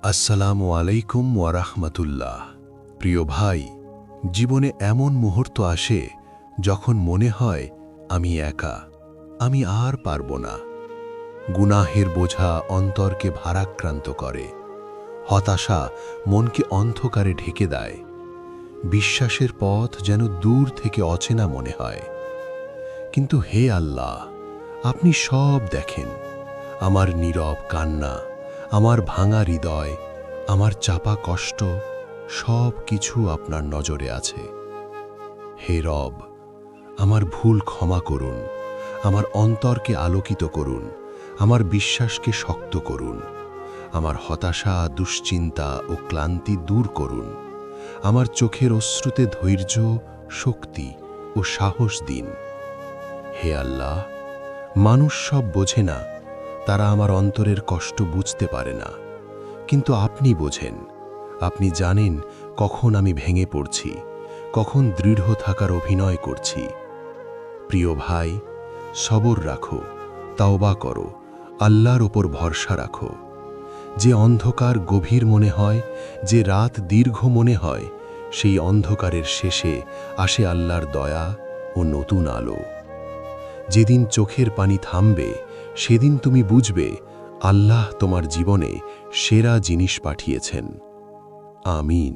আসসালামু আলাইকুম ওয়া রাহমাতুল্লাহ। প্রিয় ভাই, জীবনে এমন মুহূর্ত আসে যখন মনে হয় আমি একা, আমি আর পারব না। গুনাহের বোঝা অন্তরকে ভারাক্রান্ত করে, হতাশা মনকে অন্ধকারে ঢেকে দেয়, বিশ্বাসের পথ যেন দূর থেকে অচেনা মনে হয়। কিন্তু হে আল্লাহ, আপনি সব দেখেন, আমার নীরব কান্না, আমার ভাঙা হৃদয়, আমার চাপা কষ্ট, সব কিছু আপনার নজরে আছে। হে রব, আমার ভুল ক্ষমা করুন, আমার অন্তরকে আলোকিত করুন, আমার বিশ্বাসকে শক্ত করুন, আমার হতাশা, দুশ্চিন্তা ও ক্লান্তি দূর করুন, আমার চোখের অশ্রুতে ধৈর্য, শক্তি ও সাহস দিন। হে আল্লাহ, মানুষ সব বোঝে না, তারা আমার অন্তরের কষ্ট বুঝতে পারে না, কিন্তু আপনি বোঝেন। আপনি জানেন কখন আমি ভেঙে পড়ছি, কখন দৃঢ় থাকার অভিনয় করছি। প্রিয় ভাই, সবর রাখো, তাওবা করো, আল্লাহর ওপর ভরসা রাখো। যে অন্ধকার গভীর মনে হয়, যে রাত দীর্ঘ মনে হয়, সেই অন্ধকারের শেষে আসে আল্লাহর দয়া ও নতুন আলো। যেদিন চোখের পানি থামবে, সেদিন তুমি বুঝবে আল্লাহ তোমার জীবনে সেরা জিনিস পাঠিয়েছেন। আমিন।